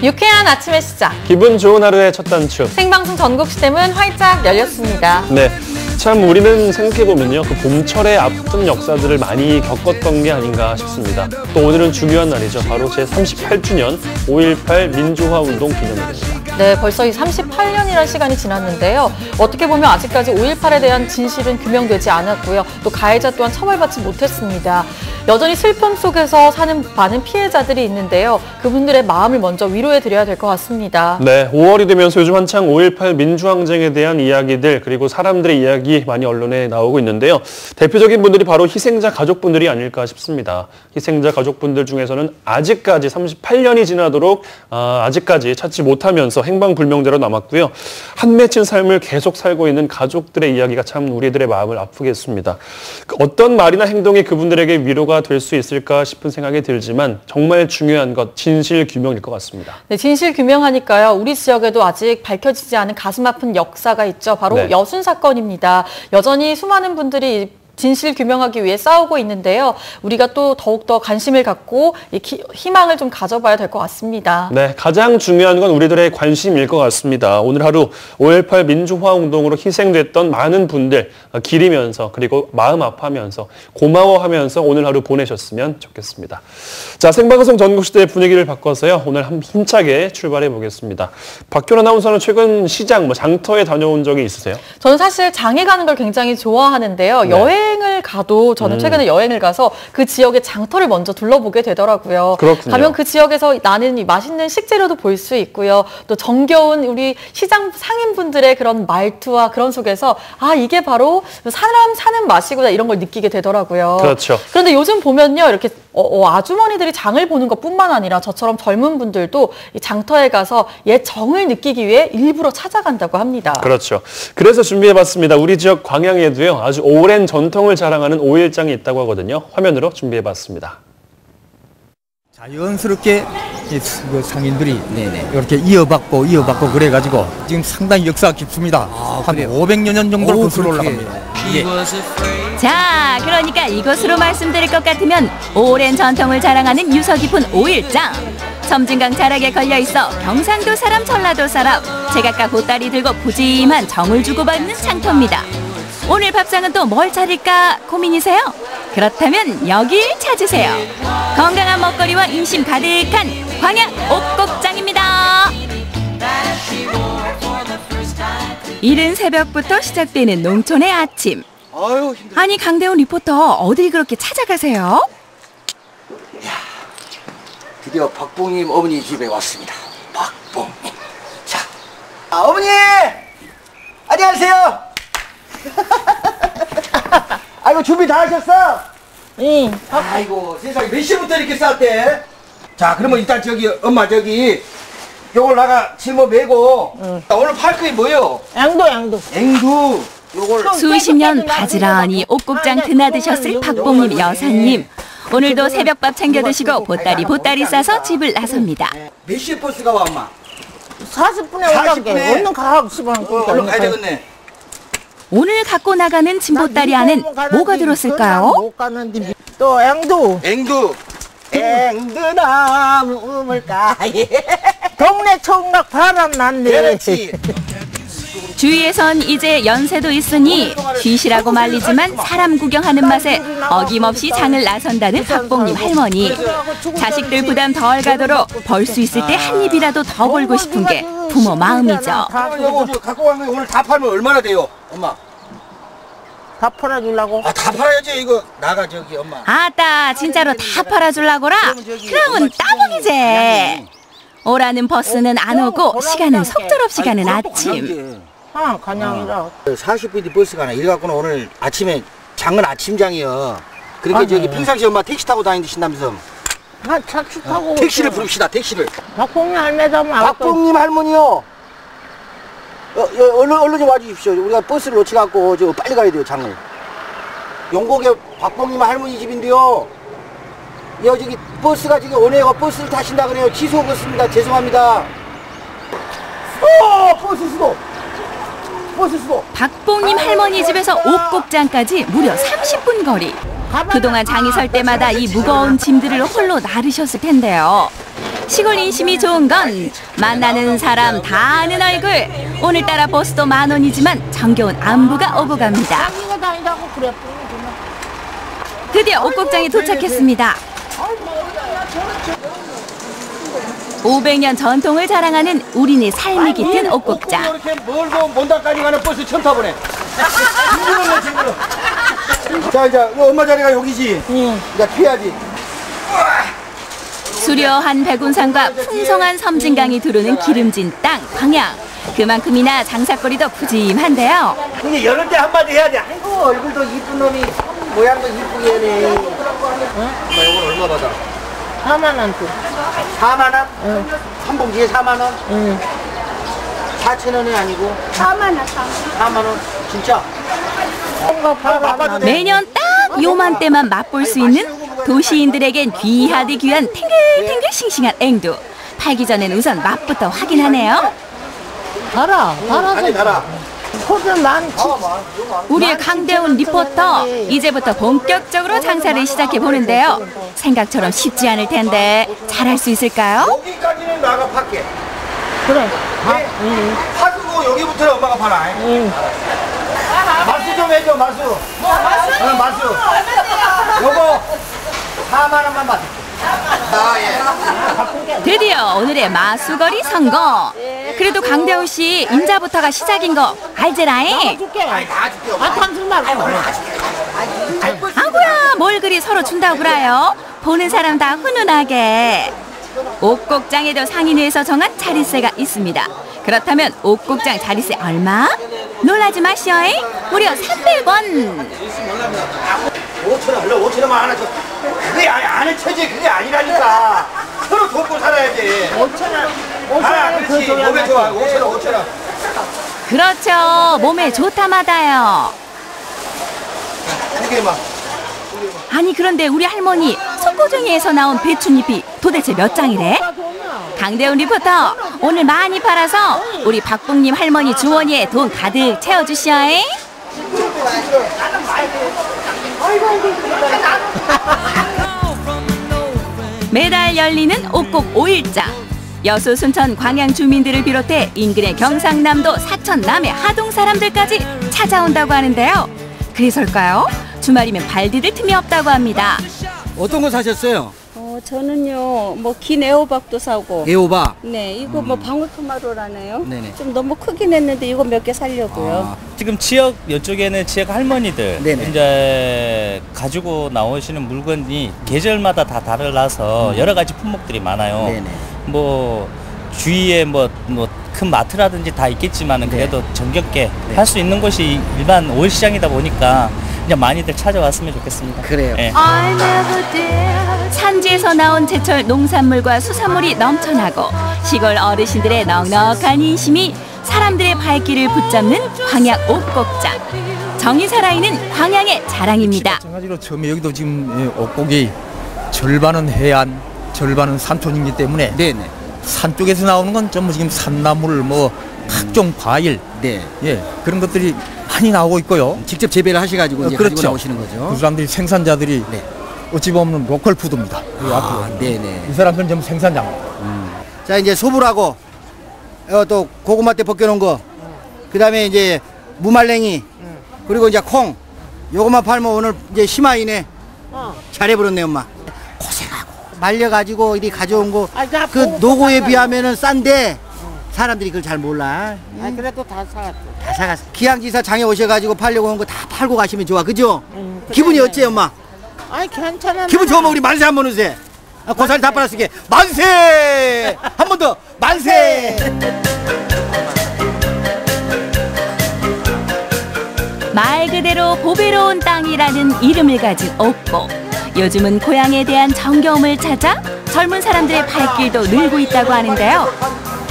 유쾌한 아침의 시작. 기분 좋은 하루의 첫 단추. 생방송 전국시대문 활짝 열렸습니다. 네, 참 우리는 생각해보면요. 그 봄철의 아픈 역사들을 많이 겪었던 게 아닌가 싶습니다. 또 오늘은 중요한 날이죠. 바로 제38주년 5.18 민주화운동 기념일입니다. 네, 벌써 이 38년이라는 시간이 지났는데요. 어떻게 보면 아직까지 5.18에 대한 진실은 규명되지 않았고요. 또 가해자 또한 처벌받지 못했습니다. 여전히 슬픔 속에서 사는 많은 피해자들이 있는데요. 그분들의 마음을 먼저 위로해드려야 될 것 같습니다. 네, 5월이 되면서 요즘 한창 5.18 민주항쟁에 대한 이야기들 그리고 사람들의 이야기 많이 언론에 나오고 있는데요. 대표적인 분들이 바로 희생자 가족분들이 아닐까 싶습니다. 희생자 가족분들 중에서는 아직까지 38년이 지나도록 아직까지 찾지 못하면서 행방불명자로 남았고요. 한 맺힌 삶을 계속 살고 있는 가족들의 이야기가 참 우리들의 마음을 아프게 했습니다. 어떤 말이나 행동이 그분들에게 위로가 될 수 있을까 싶은 생각이 들지만 정말 중요한 것 진실 규명일 것 같습니다. 네, 진실 규명하니까요. 우리 지역에도 아직 밝혀지지 않은 가슴 아픈 역사가 있죠. 바로 네. 여순 사건입니다. 여전히 수많은 분들이 진실 규명하기 위해 싸우고 있는데요. 우리가 또 더욱더 관심을 갖고 희망을 좀 가져봐야 될 것 같습니다. 네, 가장 중요한 건 우리들의 관심일 것 같습니다. 오늘 하루 5.18 민주화운동으로 희생됐던 많은 분들 기리면서 그리고 마음 아파하면서 고마워하면서 오늘 하루 보내셨으면 좋겠습니다. 자, 생방송 전국시대의 분위기를 바꿔서요. 오늘 힘차게 출발해 보겠습니다. 박효나 아나운서는 최근 시장, 장터에 다녀온 적이 있으세요? 저는 사실 장에 가는 걸 굉장히 좋아하는데요. 네. 여행을 가도 저는 최근에 여행을 가서 그 지역의 장터를 먼저 둘러보게 되더라고요. 그렇군요. 가면 그 지역에서 나는 이 맛있는 식재료도 볼 수 있고요. 또 정겨운 우리 시장 상인분들의 그런 말투와 그런 속에서 아, 이게 바로 사람 사는 맛이구나 이런 걸 느끼게 되더라고요. 그렇죠. 그런데 요즘 보면요. 이렇게 아주머니들이 장을 보는 것뿐만 아니라 저처럼 젊은 분들도 이 장터에 가서 옛 정을 느끼기 위해 일부러 찾아간다고 합니다. 그렇죠. 그래서 준비해봤습니다. 우리 지역 광양에도요. 아주 오랜 전통을 자랑하는 5.1장이 있다고 하거든요. 화면으로 준비해봤습니다. 자연스럽게 상인들이 이렇게 이어받고 그래가지고 지금 상당히 역사가 깊습니다. 한 500여 년 정도 거슬러 올라갑니다. 예. 자, 그러니까 이것으로 말씀드릴 것 같으면 오랜 전통을 자랑하는 유서 깊은 5.1장. 섬진강 자락에 걸려있어 경상도 사람, 전라도 사람, 제각각 보따리 들고 푸짐한 정을 주고받는 장터입니다. 오늘 밥상은 또 뭘 차릴까 고민이세요? 그렇다면 여길 찾으세요. 건강한 먹거리와 인심 가득한 광양 옥곡장입니다. 이른 새벽부터 시작되는 농촌의 아침. 아니, 강대훈 리포터 어딜 그렇게 찾아가세요? 드디어 박봉님 어머니 집에 왔습니다. 박봉님. 자, 어머니! 안녕하세요! 아이고, 준비 다 하셨어? 응. 아이고, 세상에 몇 시부터 이렇게 쌌대? 자, 그러면 일단 엄마 요걸 나가 짊어 메고. 오늘 팔 거이 뭐요? 양도. 앵두. 요걸. 수십 년 바지런히 옥곡장 드나드셨을 박봉님 여사님. 오늘도 새벽밥 챙겨 드시고 보따리 싸서 집을 나섭니다. 몇 시에 버스가 와, 엄마? 40분에 올라게. 얼른 가고 싶어. 얼른 가야 되겠네. 오늘 갖고 나가는 짐보따리 안엔 뭐가 들었을까요? 못 가는데 또 앵두. 앵두나무 우물가에. 동네 총각 바람 났네. 그렇지. 주위에선 이제 연세도 있으니 쉬시라고 말리지만 사람 구경하는 맛에 어김없이 장을 나선다는 박봉님 할머니. 자식들 부담 덜 가도록 벌 수 있을 때 한 입이라도 더 벌고 싶은 게 부모 마음이죠. 요거 갖고 간 거 오늘 다 팔면 얼마나 돼요, 엄마? 다 팔아주려고? 다 팔아야지. 이거 나가 엄마. 아따, 진짜로 다 팔아주려고라? 그러면 따봉이제. 오라는 버스는 안 오고 시간은 속절없이 가는 아침. 간양이라. 40분 뒤 버스가 나. 이래갖고는 오늘 아침에 장은 아침장이요. 그렇게 평상시 엄마 택시 타고 다니신다면서. 택시 타고. 택시를 부릅시다. 택시를. 박봉님 할매다. 박봉님 할머니요. 얼른 좀 와주십시오. 우리가 버스를 놓치갖고 빨리 가야 돼요, 장을. 용곡에 박봉님 할머니 집인데요. 저기 버스가 지금 오네요. 버스를 타신다 그래요. 취소 버스입니다. 죄송합니다. 버스 수도. 박봉님 할머니 집에서 옥곡장까지 무려 30분 거리. 그동안 장이 설 때마다 이 무거운 짐들을 홀로 나르셨을 텐데요. 시골 인심이 좋은 건 만나는 사람 다 아는 얼굴. 오늘따라 버스도 10,000원이지만 정겨운 안부가 오고 갑니다. 이거 다니다고 그래. 드디어 옥곡장에 도착했습니다. 500년 전통을 자랑하는 우리네 삶이 깃든 옥곡장. 이렇게 멀고 먼다까지 가는 버스 처음 타보네. 자, 이제 엄마 자리가 여기지. 이제 피해야지. 수려한 백운산과 풍성한 섬진강이 두르는 기름진 땅 광양. 그만큼이나 장사거리도 푸짐한데요. 근데 여름 때 한마디 해야 돼. 아이고 얼굴도 이쁜 놈이 모양도 이쁘게 해네. 응? 엄마 이걸 얼마 받아? 4만 원 줘. 4만 원? 응. 한 봉지에 4만 원? 응. 4,000원이 아니고 4만 원. 4만 원? 진짜? 매년 딱 요맘때만 맛볼 수 있는 도시인들에겐 귀하디 귀한 탱글탱글 싱싱한 앵두. 팔기 전엔 우선 맛부터 확인하네요. 달아. 달아서. 아니 달아. 소주 많지. 우리의 강대훈 리포터, 이제부터 본격적으로 장사를 시작해 보는데요. 생각처럼 쉽지 않을 텐데 잘할 수 있을까요? 여기까지는 나가 팔게. 그래. 파주고 여기부터는 엄마가 팔아. 마수 좀 해줘 마수. 마수. 요거 4만 원만 받을게. 드디어 오늘의 마수거리 성공. 그래도 강대훈 씨 인자부터가 시작인 거 알제라잉? 줄게. 아, 당신 말고. 아구야 뭘 그리 서로 준다고 그래요? 보는 사람 다 훈훈하게. 옥곡장에도 상인회에서 정한 자릿세가 있습니다. 그렇다면 옥곡장 자릿세 얼마? 놀라지 마시오잉. 무려 300원. 5,000원, 물론 5,000원만 하나 줘. 그게 아는 체제 그게 아니라니까. 서로 돕고 살아야지. 5,000원. 아, 5,000원 더 그렇지. 줘야 500 좋아. 5,000원, 5,000원. 그렇죠. 몸에 좋다마다요. 2개만. 아니 그런데 우리 할머니 석고쟁이에서 나온 배춧잎이 도대체 몇 장이래? 강대훈 리포터 오늘 많이 팔아서 우리 박봉님 할머니 주머니에 돈 가득 채워주시오잉. 매달 열리는 옥곡 5일장. 여수, 순천, 광양 주민들을 비롯해 인근의 경상남도, 사천, 남해, 하동 사람들까지 찾아온다고 하는데요. 그래서일까요? 주말이면 발 디딜 틈이 없다고 합니다. 어떤 거 사셨어요? 저는요, 뭐, 긴 애호박도 사고. 애호박. 네, 이거 뭐, 방울토마토라네요. 네네. 좀 너무 크긴 했는데, 이거 몇 개 살려고요. 지금 지역, 이쪽에는 지역 할머니들, 네네. 이제 가지고 나오시는 물건이 계절마다 다 달라서 여러 가지 품목들이 많아요. 네네. 뭐, 주위에 큰 마트라든지 다 있겠지만은 그래도 정겹게 할 수 있는 곳이 일반 5일 시장이다 보니까 그냥 많이들 찾아왔으면 좋겠습니다. 그래요. 네. 산지에서 나온 제철 농산물과 수산물이 넘쳐나고 시골 어르신들의 넉넉한 인심이 사람들의 발길을 붙잡는 광양 옥곡장. 정이 살아있는 광양의 자랑입니다. 마찬가지로 처음에 여기도 지금 옥곡이 절반은 해안, 절반은 산촌이기 때문에 네네. 산 쪽에서 나오는 건 전부 지금 산나물, 뭐 각종 과일, 네. 예 그런 것들이 많이 나오고 있고요. 직접 재배를 하셔가지고 이제 그렇죠. 가지고 나오시는 거죠. 그 사람들이 생산자들이 네. 어찌 보면 로컬 푸드입니다. 네네. 이 사람들은 전부 생산장. 자 이제 소불하고 또 고구마 때 벗겨놓은 거, 그 다음에 이제 무말랭이, 그리고 이제 콩, 요것만 팔면 오늘 이제 심화이네. 잘해버렸네 엄마. 고생하고 말려가지고 이리 가져온 거 그 노고에 비하면은 싼데 사람들이 그걸 잘 몰라. 아, 그래도 다 사갔어. 다 사갔어. 기양지사 장에 오셔가지고 팔려고 한 거 다 팔고 가시면 좋아, 그죠? 기분이 어째 엄마? 아이, 괜찮아. 기분 좋으면 우리 만세 한 번 해주세요. 고사리 다 빨았으니까 만세! 한 번 더 만세! 말 그대로 보배로운 땅이라는 이름을 가진 옥곡. 요즘은 고향에 대한 정겨움을 찾아 젊은 사람들의 발길도 늘고 있다고 하는데요.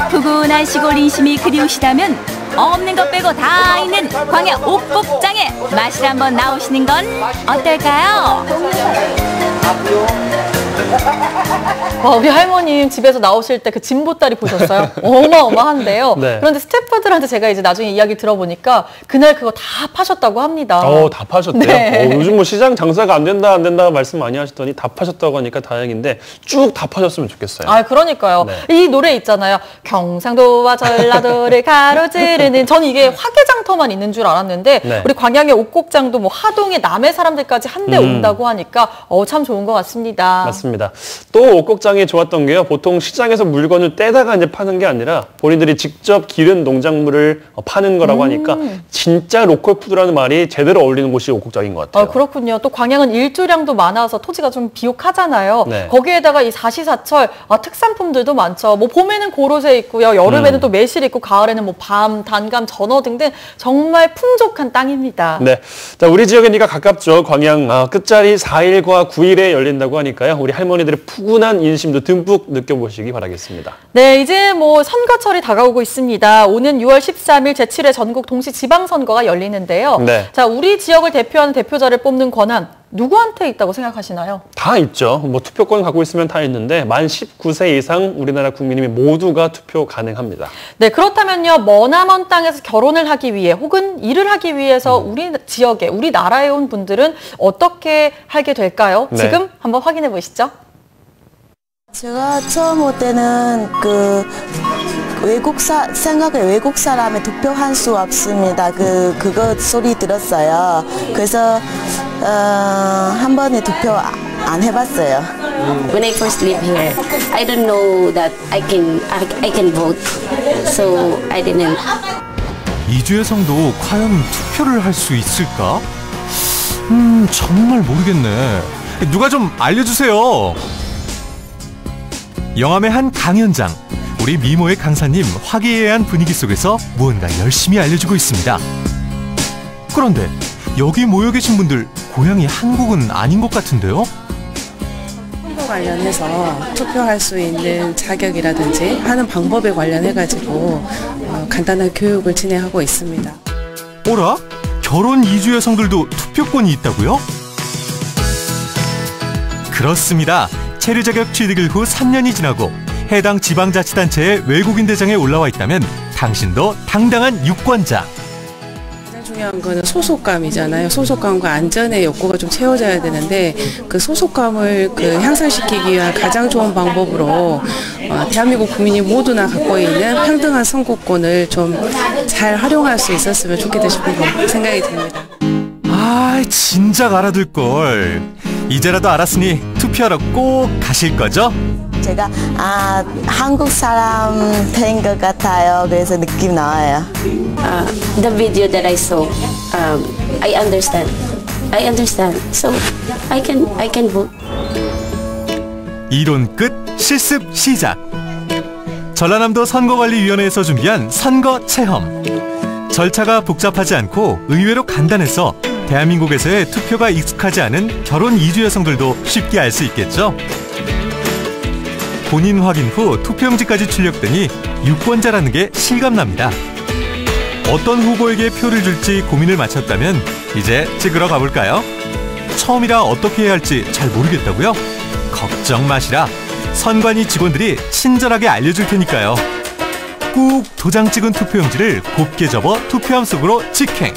푸근한 시골 인심이 그리우시다면 없는 것 빼고 다 있는 광양 옥곡장에 마실 한번 나오시는 건 어떨까요? 우리 할머님 집에서 나오실 때 그 진보다리 보셨어요? 어마어마한데요. 네. 그런데 스태프들한테 제가 이제 나중에 이야기 들어보니까 그날 그거 다 파셨다고 합니다. 다 파셨대요? 네. 요즘 뭐 시장 장사가 안 된다 말씀 많이 하시더니 다 파셨다고 하니까 다행인데 쭉 다 파셨으면 좋겠어요. 그러니까요. 네. 이 노래 있잖아요. 경상도와 전라도를 가로지르는, 전 이게 화개장터만 있는 줄 알았는데 네. 우리 광양의 옥곡장도 뭐 하동의 남해 사람들까지 한데 온다고 하니까 참 좋은 것 같습니다. 맞습니다. 또 옥곡장이 좋았던 게요. 보통 시장에서 물건을 떼다가 이제 파는 게 아니라 본인들이 직접 기른 농작물을 파는 거라고 하니까 진짜 로컬 푸드라는 말이 제대로 어울리는 곳이 옥곡장인 것 같아요. 그렇군요. 또 광양은 일조량도 많아서 토지가 좀 비옥하잖아요. 네. 거기에다가 이 사시사철 특산품들도 많죠. 뭐 봄에는 고로쇠 있고요. 여름에는 또 매실 있고 가을에는 뭐 밤, 단감, 전어 등등 정말 풍족한 땅입니다. 네. 자, 우리 지역이니까 가깝죠. 광양 끝자리 4일과 9일에 열린다고 하니까요. 우리 할머니들의 푸근한 인심도 듬뿍 느껴보시기 바라겠습니다. 네, 이제 뭐 선거철이 다가오고 있습니다. 오는 6월 13일 제7회 전국 동시 지방선거가 열리는데요. 네. 자, 우리 지역을 대표하는 대표자를 뽑는 권한 누구한테 있다고 생각하시나요? 다 있죠. 뭐 투표권 갖고 있으면 다 있는데 만 19세 이상 우리나라 국민이 모두가 투표 가능합니다. 네, 그렇다면요. 머나먼 땅에서 결혼을 하기 위해 혹은 일을 하기 위해서 우리 지역에, 우리 나라에 온 분들은 어떻게 하게 될까요? 네. 지금 한번 확인해 보시죠. 제가 처음 올 때는 생각에 외국 사람에 투표할 수 없습니다. 그거 소리 들었어요. 그래서 한 번에 투표 안 해봤어요. When I first live here, I don't know that I can vote, so I didn't. 이주혜성도 과연 투표를 할 수 있을까? 정말 모르겠네. 누가 좀 알려주세요. 영암의 한 강연장. 우리 미모의 강사님 화기애애한 분위기 속에서 무언가 열심히 알려주고 있습니다. 그런데 여기 모여 계신 분들 고향이 한국은 아닌 것 같은데요? 선거 관련해서 투표할 수 있는 자격이라든지 하는 방법에 관련해가지고 간단한 교육을 진행하고 있습니다. 어라? 결혼 이주 여성들도 투표권이 있다고요? 그렇습니다. 체류 자격 취득일 후 3년이 지나고 해당 지방자치단체의 외국인 대장에 올라와 있다면 당신도 당당한 유권자. 가장 중요한 거는 소속감이잖아요. 소속감과 안전의 욕구가 좀 채워져야 되는데 그 소속감을 향상시키기 위한 가장 좋은 방법으로 대한민국 국민이 모두나 갖고 있는 평등한 선거권을 좀 잘 활용할 수 있었으면 좋겠다 싶은 생각이 듭니다. 진작 알아둘걸. 이제라도 알았으니 투표하러 꼭 가실 거죠? 제가 한국 사람 된 것 같아요. 그래서 느낌 나와요. The video that I saw, I understand. So I can vote. 이론 끝, 실습 시작. 전라남도 선거관리위원회에서 준비한 선거 체험. 절차가 복잡하지 않고 의외로 간단해서 대한민국에서의 투표가 익숙하지 않은 결혼 이주 여성들도 쉽게 알 수 있겠죠? 본인 확인 후 투표용지까지 출력되니 유권자라는 게 실감납니다. 어떤 후보에게 표를 줄지 고민을 마쳤다면 이제 찍으러 가볼까요? 처음이라 어떻게 해야 할지 잘 모르겠다고요? 걱정 마시라. 선관위 직원들이 친절하게 알려줄 테니까요. 꾹 도장 찍은 투표용지를 곱게 접어 투표함 속으로 직행.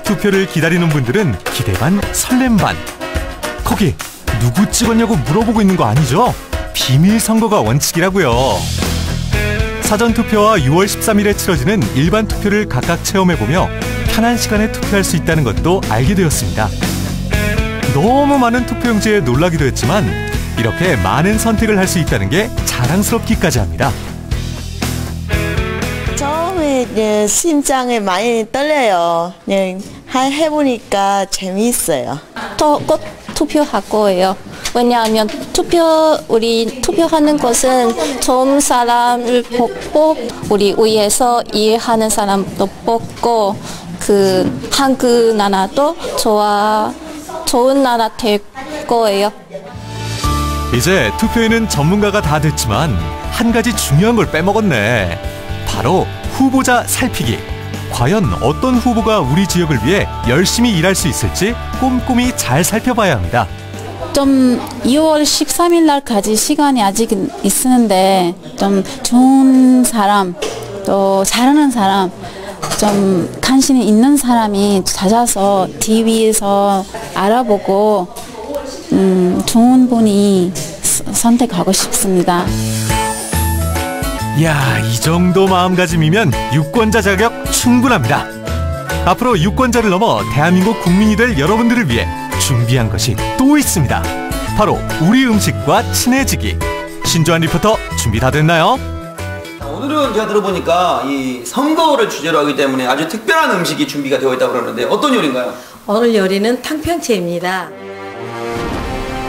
투표를 기다리는 분들은 기대 반 설렘 반. 거기 누구 찍었냐고 물어보고 있는 거 아니죠? 비밀 선거가 원칙이라고요. 사전 투표와 6월 13일에 치러지는 일반 투표를 각각 체험해보며 편한 시간에 투표할 수 있다는 것도 알게 되었습니다. 너무 많은 투표용지에 놀라기도 했지만 이렇게 많은 선택을 할 수 있다는 게 자랑스럽기까지 합니다. 처음에 심장이 많이 떨려요. 해보니까 재미있어요. 꼭 투표할 거예요. 왜냐하면 우리 투표하는 것은 좋은 사람을 뽑고 우리 위에서 일하는 사람도 뽑고 한국 나라도 좋은 나라 될 거예요. 이제 투표에는 전문가가 다 됐지만 한 가지 중요한 걸 빼먹었네. 바로 후보자 살피기. 과연 어떤 후보가 우리 지역을 위해 열심히 일할 수 있을지 꼼꼼히 잘 살펴봐야 합니다. 좀 2월 13일 날까지 시간이 아직 있는데 좀 좋은 사람, 또 잘하는 사람, 좀 관심이 있는 사람이 찾아서 TV에서 알아보고 좋은 분이 선택하고 싶습니다. 이야, 이 정도 마음가짐이면 유권자 자격 충분합니다. 앞으로 유권자를 넘어 대한민국 국민이 될 여러분들을 위해 준비한 것이 또 있습니다. 바로 우리 음식과 친해지기. 신조한 리포터 준비 다 됐나요? 오늘은 제가 들어보니까 이 선거를 주제로 하기 때문에 아주 특별한 음식이 준비가 되어 있다고 그러는데 어떤 요리인가요? 오늘 요리는 탕평채입니다.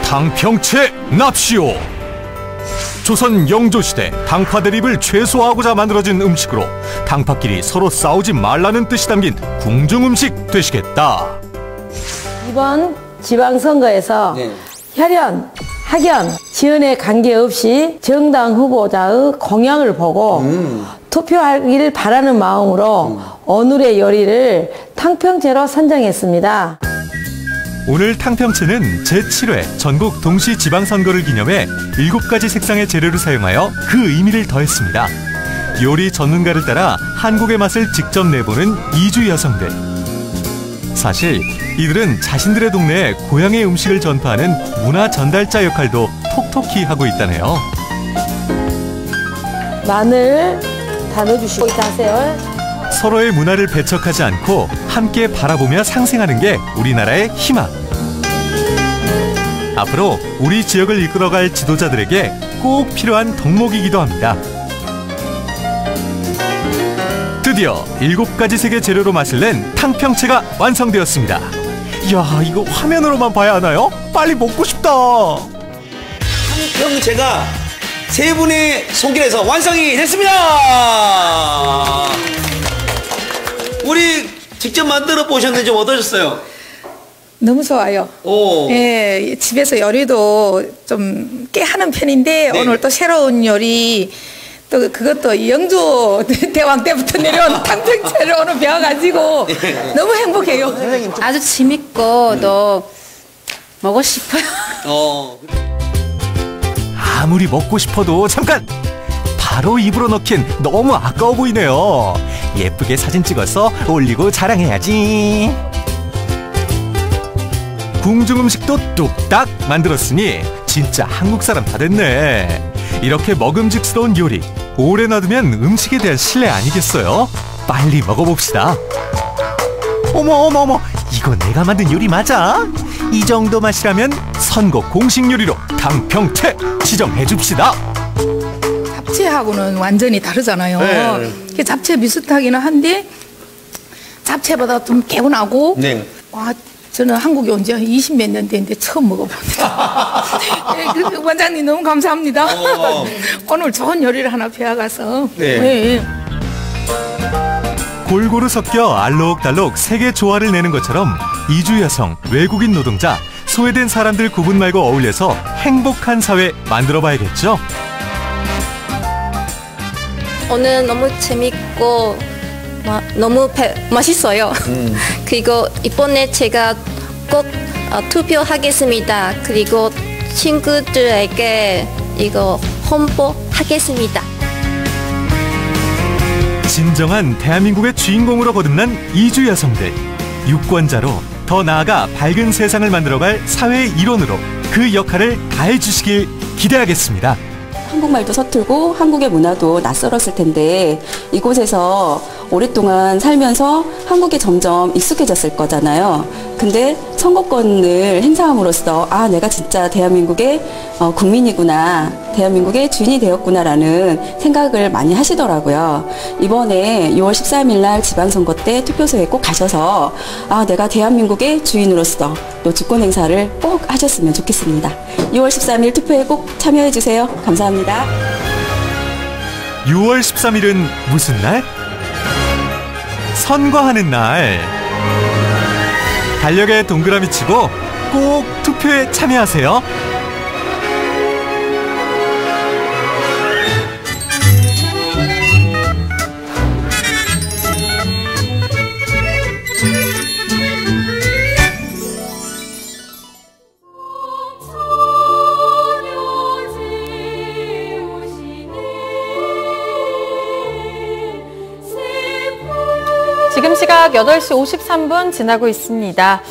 탕평채 납시오. 조선 영조시대 당파 대립을 최소화하고자 만들어진 음식으로 당파끼리 서로 싸우지 말라는 뜻이 담긴 궁중음식 되시겠다. 이번 지방선거에서 혈연, 학연, 지연에 관계없이 정당 후보자의 공약을 보고 투표하기를 바라는 마음으로 오늘의 요리를 탕평채로 선정했습니다. 오늘 탕평채는 제7회 전국 동시 지방선거를 기념해 7가지 색상의 재료를 사용하여 그 의미를 더했습니다. 요리 전문가를 따라 한국의 맛을 직접 내보는 이주 여성들. 사실 이들은 자신들의 동네에 고향의 음식을 전파하는 문화 전달자 역할도 톡톡히 하고 있다네요. 마늘 다 넣어주시고 있다세요. 서로의 문화를 배척하지 않고 함께 바라보며 상생하는 게 우리나라의 희망. 앞으로 우리 지역을 이끌어갈 지도자들에게 꼭 필요한 덕목이기도 합니다. 드디어 7가지 색의 재료로 맛을 낸 탕평채가 완성되었습니다. 이야, 이거 화면으로만 봐야 하나요? 빨리 먹고 싶다. 탕평채가 세 분의 손길에서 완성이 됐습니다. 우리 직접 만들어 보셨는데 좀 어떠셨어요? 너무 좋아요. 오. 예, 집에서 요리도 좀 꽤 하는 편인데 네. 오늘 또 새로운 요리 또 그것도 영조 대왕 때부터 내려온 탕평채를 오늘 배워가지고 너무 행복해요. 아주 재밌고 또 먹고 싶어요. 아무리 먹고 싶어도 잠깐! 바로 입으로 넣긴 너무 아까워 보이네요. 예쁘게 사진 찍어서 올리고 자랑해야지. 궁중음식도 뚝딱 만들었으니 진짜 한국 사람 다 됐네. 이렇게 먹음직스러운 요리, 오래 놔두면 음식에 대한 신뢰 아니겠어요? 빨리 먹어봅시다. 어머, 이거 내가 만든 요리 맞아? 이 정도 맛이라면 선거 공식 요리로 탕평채 지정해줍시다. 잡채하고는 완전히 다르잖아요. 네. 잡채 비슷하기는 한데 잡채보다 좀 개운하고 네. 와, 저는 한국에 온 지 20몇 년 됐는데 처음 먹어봅니다. 네, 원장님 너무 감사합니다. 오늘 좋은 요리를 하나 배워가서. 네. 네. 골고루 섞여 알록달록 세계 조화를 내는 것처럼 이주 여성, 외국인 노동자, 소외된 사람들 구분 말고 어울려서 행복한 사회 만들어봐야겠죠? 오늘 너무 재밌고 너무 맛있어요. 그리고 이번에 제가 꼭 투표하겠습니다. 그리고 친구들에게 이거 홍보하겠습니다. 진정한 대한민국의 주인공으로 거듭난 이주 여성들. 유권자로 더 나아가 밝은 세상을 만들어갈 사회의 일원으로 그 역할을 다해주시길 기대하겠습니다. 한국말도 서툴고 한국의 문화도 낯설었을 텐데 이곳에서 오랫동안 살면서 한국에 점점 익숙해졌을 거잖아요. 근데 선거권을 행사함으로써 아, 내가 진짜 대한민국의 국민이구나, 대한민국의 주인이 되었구나라는 생각을 많이 하시더라고요. 이번에 6월 13일 날 지방선거 때 투표소에 꼭 가셔서 아, 내가 대한민국의 주인으로서 또 주권 행사를 꼭 하셨으면 좋겠습니다. 6월 13일 투표에 꼭 참여해 주세요. 감사합니다. 6월 13일은 무슨 날? 선거하는 날. 달력에 동그라미 치고 꼭 투표에 참여하세요. 시각 8시 53분 지나고 있습니다.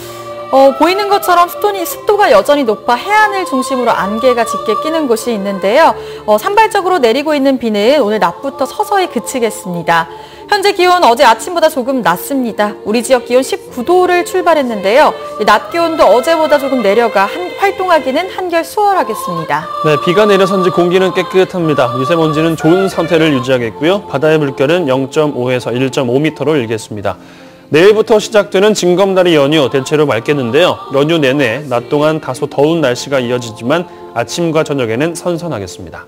보이는 것처럼 습도가 여전히 높아 해안을 중심으로 안개가 짙게 끼는 곳이 있는데요. 산발적으로 내리고 있는 비는 오늘 낮부터 서서히 그치겠습니다. 현재 기온 어제 아침보다 조금 낮습니다. 우리 지역 기온 19도를 출발했는데요. 낮 기온도 어제보다 조금 내려가 활동하기는 한결 수월하겠습니다. 네, 비가 내려선지 공기는 깨끗합니다. 미세먼지는 좋은 상태를 유지하겠고요. 바다의 물결은 0.5에서 1.5m로 일겠습니다. 내일부터 시작되는 징검다리 연휴 대체로 맑겠는데요. 연휴 내내 낮 동안 다소 더운 날씨가 이어지지만 아침과 저녁에는 선선하겠습니다.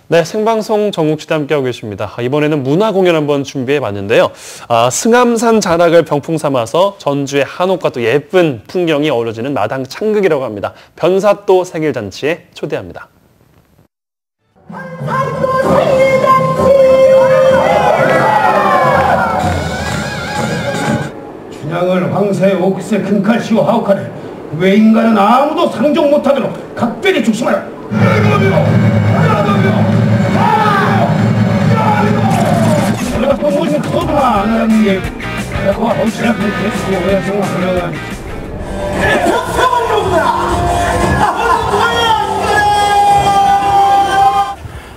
네, 생방송 정국시대 함께하고 계십니다. 이번에는 문화 공연 한번 준비해봤는데요. 승암산 자락을 병풍 삼아서 전주의 한옥과 또 예쁜 풍경이 어우러지는 마당 창극이라고 합니다. 변사또 생일잔치에 초대합니다. 춘향을 황사의 옥새 큰칼 씌워 하옥하네. 왜 인간은 아무도 상종 못하도록 각별히 조심하라. 내가 또 무슨 거두마 안 하는 게 내가 어찌나 그렇게 했고 왜 생각하려고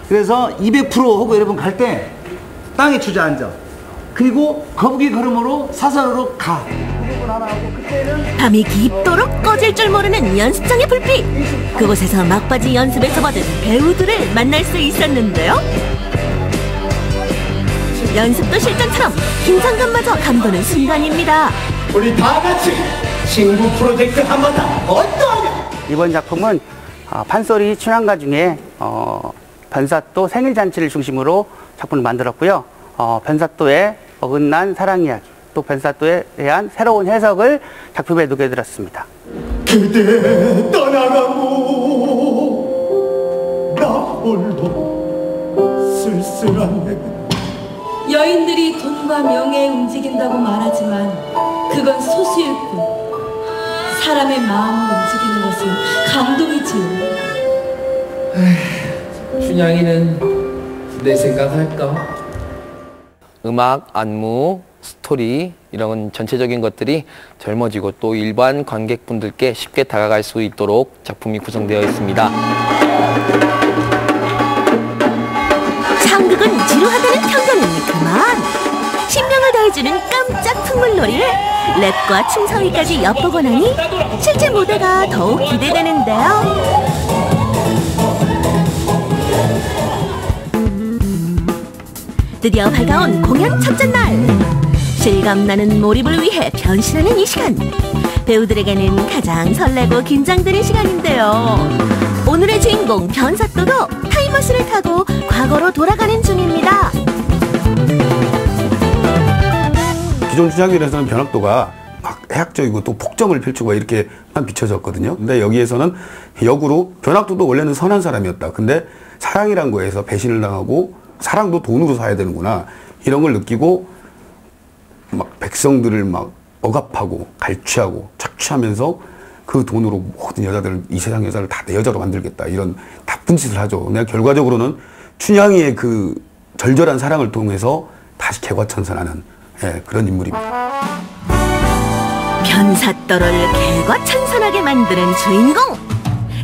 그래서 200% 하고 여러분 갈 때 땅에 주저앉아. 그리고 거북이 걸음으로 사선으로 가. 밤이 깊도록 꺼질 줄 모르는 연습장의 불빛. 그곳에서 막바지 연습에서 받은 배우들을 만날 수 있었는데요. 연습도 실전처럼 긴장감마저 감도는 순간입니다. 우리 다 같이 친구 프로젝트 한번 어떠하냐? 이번 작품은 판소리 춘향가 중에 변사또 생일잔치를 중심으로 작품을 만들었고요. 변사또의 어긋난 사랑 이야기, 또 변사또에 대한 새로운 해석을 작품에 녹여들었습니다. 그대 떠나가고 나 홀도 쓸쓸하네. 여인들이 돈과 명예에 움직인다고 말하지만 그건 소수일 뿐. 사람의 마음을 움직이는 것은 감동이지요. 춘향이는 내 생각할까? 음악, 안무, 스토리 이런 전체적인 것들이 젊어지고 또 일반 관객분들께 쉽게 다가갈 수 있도록 작품이 구성되어 있습니다. 상극은 지루하다는 편견은 그만! 신명을 더해주는 깜짝 풍물놀이를 랩과 춤 사위까지 엿보고 나니 실제 무대가 더욱 기대되는데요. 드디어 밝아온 공연 첫째 날. 실감나는 몰입을 위해 변신하는 이 시간. 배우들에게는 가장 설레고 긴장되는 시간인데요. 오늘의 주인공 변사또도 타임머신을 타고 과거로 돌아가는 중입니다. 기존 춘향전에서는 변학도가 막 해학적이고 또 폭정을 펼치고 이렇게만 비춰졌거든요. 근데 여기에서는 역으로 변학도도 원래는 선한 사람이었다. 근데 사랑이란 거에서 배신을 당하고 사랑도 돈으로 사야 되는구나. 이런 걸 느끼고 막 백성들을 막 억압하고 갈취하고 착취하면서 그 돈으로 모든 여자들을, 이 세상 여자를 다 내 여자로 만들겠다. 이런 나쁜 짓을 하죠. 근데 결과적으로는 춘향이의 그 절절한 사랑을 통해서 다시 개과천선하는 그런 인물입니다. 변사또를 개과천선하게 만드는 주인공.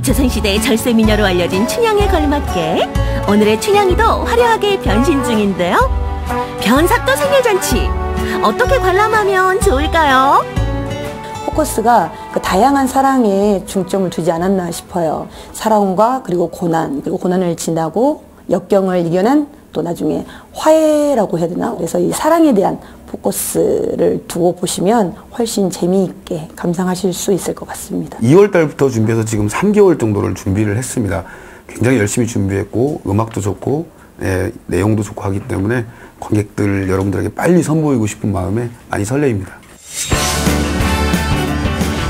조선시대의 절세미녀로 알려진 춘향에 걸맞게 오늘의 춘향이도 화려하게 변신 중인데요. 변사또 생일잔치 어떻게 관람하면 좋을까요? 포커스가 그 다양한 사랑에 중점을 두지 않았나 싶어요. 사랑과 그리고 고난을 지나고 역경을 이겨낸 또 나중에 화해라고 해야 되나? 그래서 이 사랑에 대한 포커스를 두고 보시면 훨씬 재미있게 감상하실 수 있을 것 같습니다. 2월 달부터 준비해서 지금 3개월 정도를 준비를 했습니다. 굉장히 열심히 준비했고 음악도 좋고 내용도 좋고 하기 때문에 관객들 여러분들에게 빨리 선보이고 싶은 마음에 많이 설레입니다.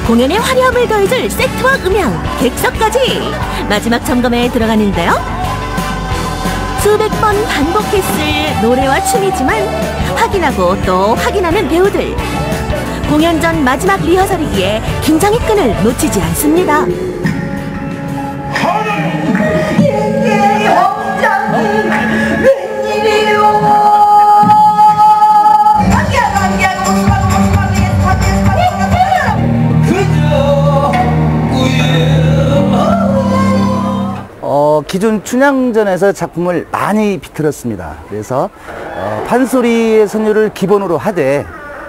공연의 화려함을 더해줄 세트와 음향, 객석까지 마지막 점검에 들어가는데요. 수백 번 반복했을 노래와 춤이지만 확인하고 또 확인하는 배우들. 공연 전 마지막 리허설이기에 긴장의 끈을 놓치지 않습니다. 예, 기존 춘향전에서 작품을 많이 비틀었습니다. 그래서 판소리의 선율을 기본으로 하되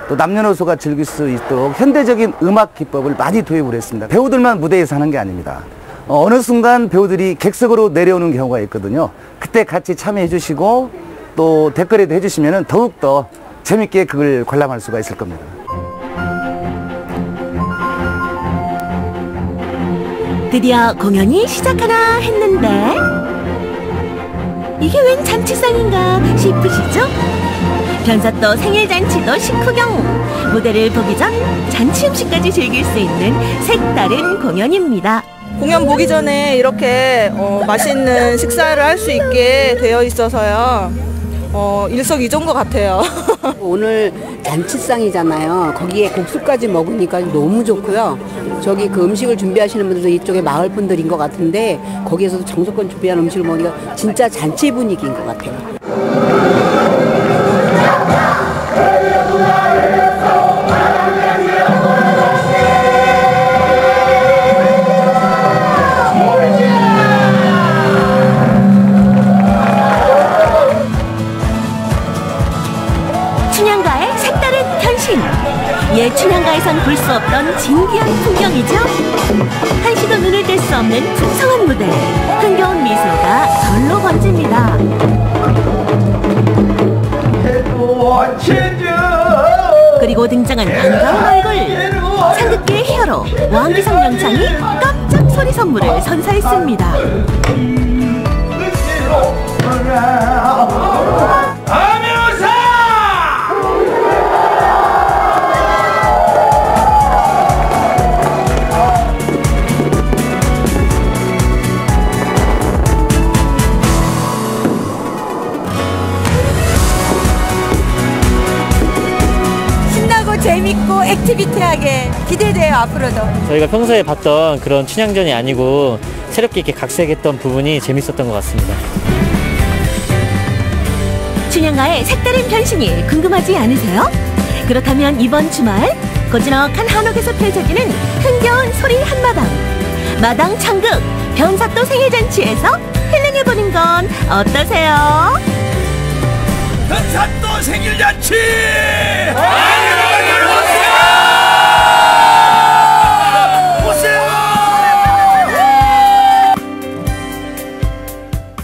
또 남녀노소가 즐길 수 있도록 현대적인 음악 기법을 많이 도입을 했습니다. 배우들만 무대에서 하는 게 아닙니다. 어느 순간 배우들이 객석으로 내려오는 경우가 있거든요. 그때 같이 참여해 주시고 또 댓글에도 해주시면 더욱더 재밌게 그걸 관람할 수가 있을 겁니다. 드디어 공연이 시작하나 했는데 이게 웬 잔치상인가 싶으시죠? 변사또 생일잔치도 식후경, 무대를 보기 전 잔치 음식까지 즐길 수 있는 색다른 공연입니다. 공연 보기 전에 이렇게 맛있는 식사를 할 수 있게 되어 있어서요. 일석이조인 것 같아요. 오늘 잔치상이잖아요. 거기에 국수까지 먹으니까 너무 좋고요. 저기 그 음식을 준비하시는 분들도 이쪽에 마을 분들인 것 같은데 거기에서도 정성껏 준비한 음식을 먹으니까 진짜 잔치 분위기인 것 같아요. 춘향가의 색다른 변신. 옛 춘향가에선 볼 수 없던 진귀한 풍경이죠. 한시도 눈을 뗄 수 없는 풍성한 무대. 흥겨운 미소가 절로 번집니다. 그리고 등장한 반가운 얼굴. 상극기의 히어로 왕기성 영창이 깜짝 소리 선물을 선사했습니다. 재밌고 액티비티하게 기대돼요. 앞으로도 저희가 평소에 봤던 그런 춘향전이 아니고 새롭게 이렇게 각색했던 부분이 재밌었던 것 같습니다. 춘향가의 색다른 변신이 궁금하지 않으세요? 그렇다면 이번 주말 고즈넉한 한옥에서 펼쳐지는 흥겨운 소리 한마당, 마당 창극 변사또 생일잔치에서 힐링해보는 건 어떠세요? 변사또 생일잔치!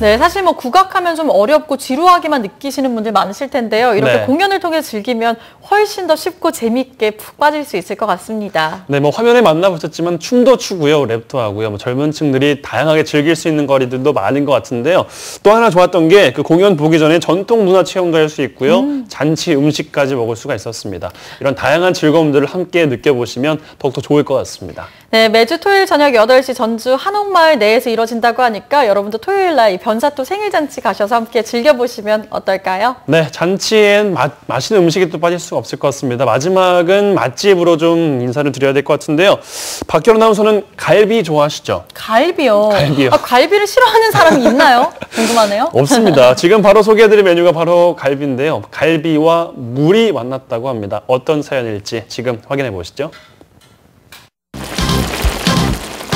네, 사실 뭐 국악하면 좀 어렵고 지루하게만 느끼시는 분들 많으실 텐데요. 이렇게 네. 공연을 통해 즐기면 훨씬 더 쉽고 재밌게 푹 빠질 수 있을 것 같습니다. 네, 뭐 화면에 만나보셨지만 춤도 추고요, 랩도 하고요. 뭐 젊은 층들이 다양하게 즐길 수 있는 거리들도 많은 것 같은데요. 또 하나 좋았던 게 그 공연 보기 전에 전통 문화 체험도 할 수 있고요. 잔치 음식까지 먹을 수가 있었습니다. 이런 다양한 즐거움들을 함께 느껴보시면 더욱더 좋을 것 같습니다. 네, 매주 토요일 저녁 8시 전주 한옥마을 내에서 이뤄진다고 하니까 여러분도 토요일 날 이 변사또 생일잔치 가셔서 함께 즐겨보시면 어떨까요? 네, 잔치엔 맛있는 음식이 또 빠질 수가 없을 것 같습니다. 마지막은 맛집으로 좀 인사를 드려야 될 것 같은데요. 박결 아나운서는 갈비 좋아하시죠? 갈비요? 갈비요. 갈비를 싫어하는 사람이 있나요? 궁금하네요. 없습니다. 지금 바로 소개해드릴 메뉴가 바로 갈비인데요. 갈비와 물이 만났다고 합니다. 어떤 사연일지 지금 확인해 보시죠.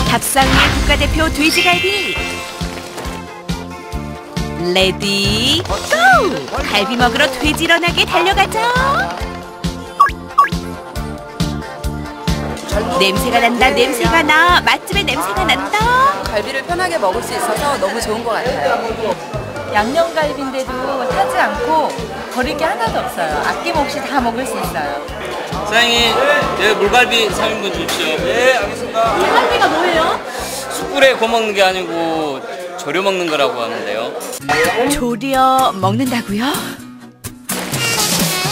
밥상 위의 국가대표 돼지갈비. 레디 고! 갈비 먹으러 돼지런하게 달려가죠. 냄새가 난다, 냄새가 나. 맛집의 냄새가 난다. 갈비를 편하게 먹을 수 있어서 너무 좋은 것 같아요. 양념갈비인데도 타지 않고 버릴 게 하나도 없어요. 아낌없이 다 먹을 수 있어요. 사장님, 네, 물갈비 3인분 주십시오. 네, 알겠습니다. 갈비가 뭐예요? 숯불에 구워 먹는 게 아니고 졸여 먹는 거라고 하는데요. 졸여 먹는다고요?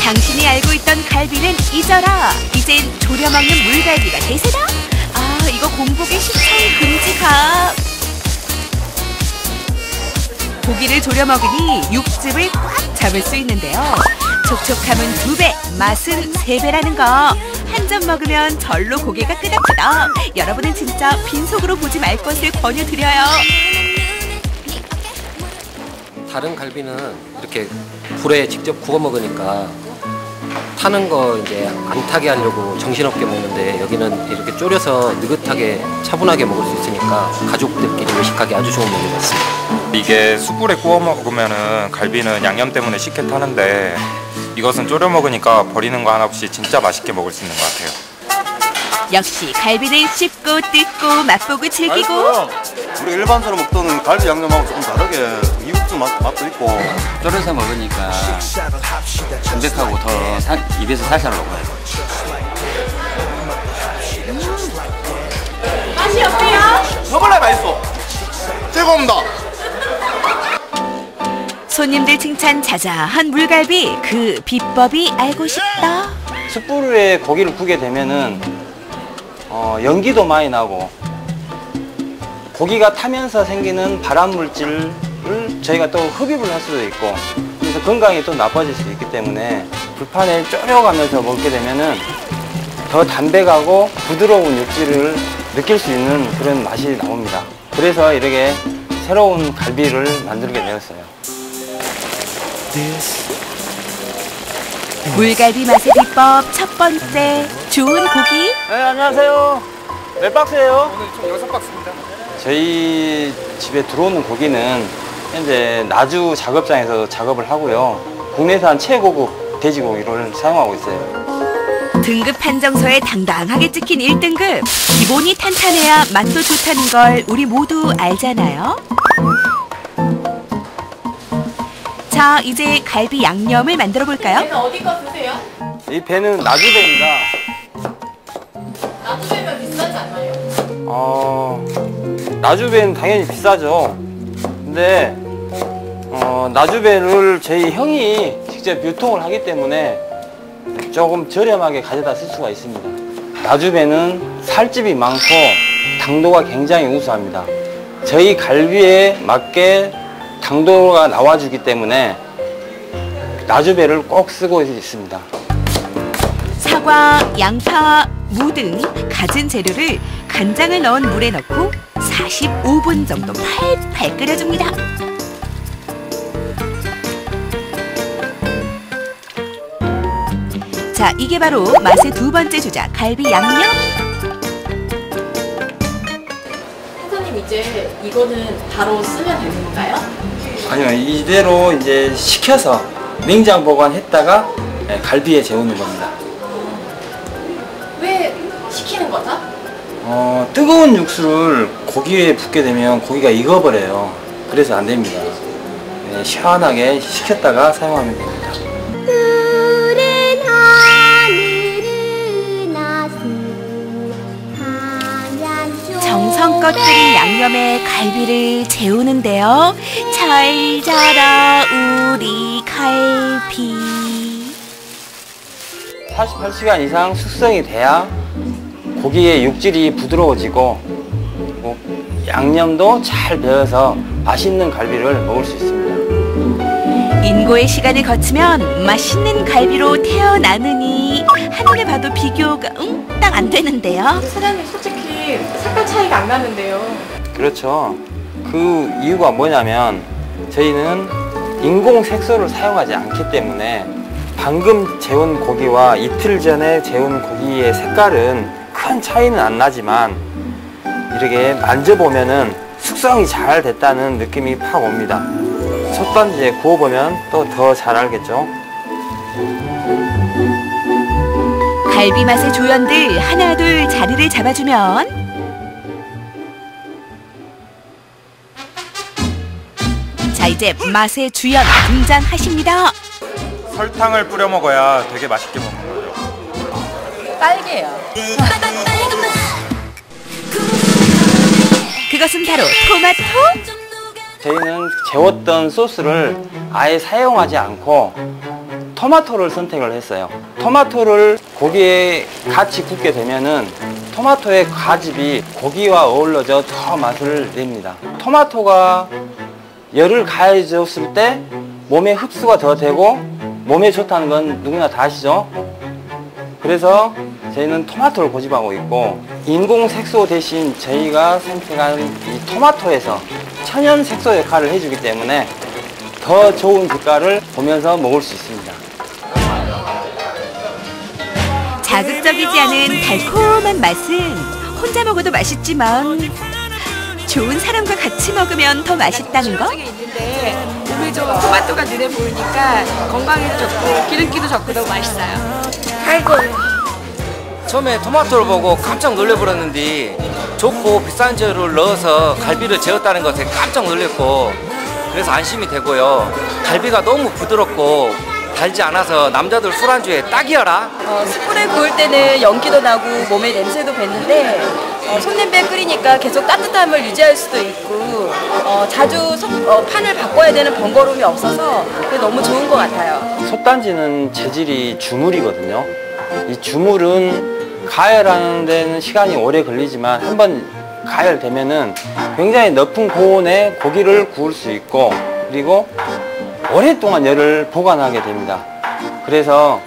당신이 알고 있던 갈비는 잊어라. 이젠 졸여 먹는 물갈비가 대세다? 아, 이거 공복에 시청 금지각. 고기를 졸여 먹으니 육즙을 꽉 잡을 수 있는데요. 촉촉함은 2배, 맛은 3배라는 거. 한 점 먹으면 절로 고개가 끄덕끄덕. 여러분은 진짜 빈속으로 보지 말 것을 권유드려요. 다른 갈비는 이렇게 불에 직접 구워 먹으니까 타는 거 이제 안 타게 하려고 정신없게 먹는데 여기는 이렇게 졸여서 느긋하게 차분하게 먹을 수 있으니까 가족들끼리 외식하기 아주 좋은 메뉴 같습니다. 이게 숯불에 구워 먹으면은 갈비는 양념 때문에 쉽게 타는데 이것은 졸여 먹으니까 버리는 거 하나 없이 진짜 맛있게 먹을 수 있는 것 같아요. 역시 갈비를 씹고 뜯고 맛보고 즐기고 우리 일반적으로 먹던 갈비 양념하고 조금 다르게 이국수 맛도 있고 졸여서 먹으니까 담백하고 더 입에서 살살 녹아요. 맛이 어때요? 저번에 맛있어. 즐거움다. 손님들 칭찬 자자한 물갈비 그 비법이 알고 싶다. 숯불에 고기를 구게 되면은 연기도 많이 나고 고기가 타면서 생기는 발암 물질을 저희가 또 흡입을 할 수도 있고 그래서 건강이 또 나빠질 수 있기 때문에 불판에 졸여가면서 먹게 되면은 더 담백하고 부드러운 육질을 느낄 수 있는 그런 맛이 나옵니다. 그래서 이렇게 새로운 갈비를 만들게 되었어요. 물갈비 맛의 비법 첫 번째, 좋은 고기. 네, 안녕하세요. 몇 박스예요? 오늘 총 6박스입니다. 저희 집에 들어오는 고기는 현재 나주 작업장에서 작업을 하고요. 국내산 최고급 돼지고기를 사용하고 있어요. 등급 판정서에 당당하게 찍힌 1등급. 기본이 탄탄해야 맛도 좋다는 걸 우리 모두 알잖아요. 자, 이제 갈비 양념을 만들어 볼까요? 배는 어디 거 쓰세요? 이 배는 나주배입니다. 나주배면 비싸지 않나요? 나주배는 당연히 비싸죠. 근데 나주배를 저희 형이 직접 유통을 하기 때문에 조금 저렴하게 가져다 쓸 수가 있습니다. 나주배는 살집이 많고 당도가 굉장히 우수합니다. 저희 갈비에 맞게 당도가 나와주기 때문에 나주배를 꼭 쓰고 있습니다. 사과, 양파, 무 등 갖은 재료를 간장을 넣은 물에 넣고 45분 정도 팔팔 끓여줍니다. 자, 이게 바로 맛의 두 번째 주자, 갈비 양념. 선생님 이제 이거는 바로 쓰면 되는 건가요? 아니요, 이대로 이제 식혀서 냉장 보관했다가 갈비에 재우는 겁니다. 왜 시키는 거죠? 뜨거운 육수를 고기에 붓게 되면 고기가 익어버려요. 그래서 안 됩니다. 시원하게 식혔다가 사용하면 됩니다. 정성껏 끓인 양념에 갈비를 재우는데요. 잘 자라 우리 갈비. 48시간 이상 숙성이 돼야 고기의 육질이 부드러워지고 양념도 잘 배어서 맛있는 갈비를 먹을 수 있습니다. 인고의 시간을 거치면 맛있는 갈비로 태어나느니 한눈에 봐도 비교가 딱 안 되는데요. 사장님 솔직히 색깔 차이가 안 나는데요. 그렇죠. 그 이유가 뭐냐면 저희는 인공 색소를 사용하지 않기 때문에 방금 재운 고기와 이틀 전에 재운 고기의 색깔은 큰 차이는 안 나지만 이렇게 만져보면은 숙성이 잘 됐다는 느낌이 팍 옵니다. 첫 번째 구워보면 또 더 잘 알겠죠. 갈비 맛의 조연들 하나 둘 자리를 잡아주면 자, 이제 맛의 주연 등장하십니다. 설탕을 뿌려 먹어야 되게 맛있게 먹는 거죠. 딸기예요. 그것은 바로 토마토? 저희는 재웠던 소스를 아예 사용하지 않고 토마토를 선택을 했어요. 토마토를 고기에 같이 굽게 되면은 토마토의 과즙이 고기와 어우러져 더 맛을 냅니다. 토마토가 열을 가해줬을 때 몸에 흡수가 더 되고 몸에 좋다는 건 누구나 다 아시죠? 그래서 저희는 토마토를 고집하고 있고 인공 색소 대신 저희가 선택한 이 토마토에서 천연 색소 역할을 해주기 때문에 더 좋은 빛깔을 보면서 먹을 수 있습니다. 자극적이지 않은 달콤한 맛은 혼자 먹어도 맛있지만 좋은 사람과 같이 먹으면 더 맛있다는 거? 우리적으로 토마토가 눈에 보이니까 건강에도 좋고 기름기도 적고 너무 맛있어요. 아이고. 처음에 토마토를 보고 깜짝 놀래버렸는데 좋고 비싼 재료를 넣어서 갈비를 재웠다는 것에 깜짝 놀랐고 그래서 안심이 되고요. 갈비가 너무 부드럽고 달지 않아서 남자들 술안주에 딱이어라. 숯불에 구울 때는 연기도 나고 몸에 냄새도 배는데 손냄비에 끓이니까 계속 따뜻함을 유지할 수도 있고 자주 판을 바꿔야 되는 번거로움이 없어서 그게 너무 좋은 것 같아요. 솥단지는 재질이 주물이거든요. 이 주물은 가열하는 데는 시간이 오래 걸리지만 한번 가열되면은 굉장히 높은 고온에 고기를 구울 수 있고 그리고 오랫동안 열을 보관하게 됩니다. 그래서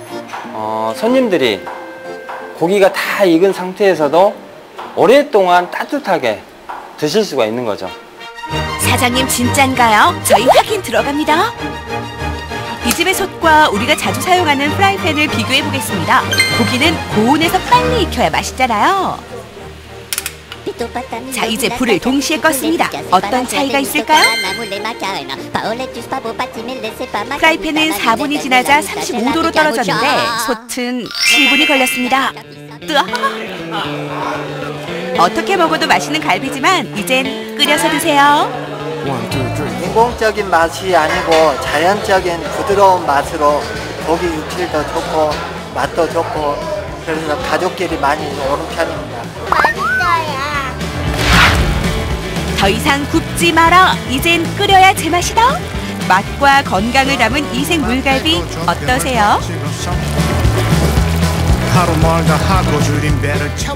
손님들이 고기가 다 익은 상태에서도 오랫동안 따뜻하게 드실 수가 있는 거죠. 사장님 진짠가요? 저희 확인 들어갑니다. 이 집의 솥과 우리가 자주 사용하는 프라이팬을 비교해 보겠습니다. 고기는 고온에서 빨리 익혀야 맛있잖아요. 자, 이제 불을 동시에 껐습니다. 어떤 차이가 있을까요? 프라이팬은 4분이 지나자 35도로 떨어졌는데 솥은 7분이 걸렸습니다. 뜨아! 어떻게 먹어도 맛있는 갈비지만 이젠 끓여서 드세요. 인공적인 맛이 아니고 자연적인 부드러운 맛으로 고기 육질도 좋고 맛도 좋고 그래서 가족끼리 많이 오는 편입니다. 더 이상 굽지 마라. 이젠 끓여야 제맛이다. 맛과 건강을 담은 이색 물갈비 어떠세요?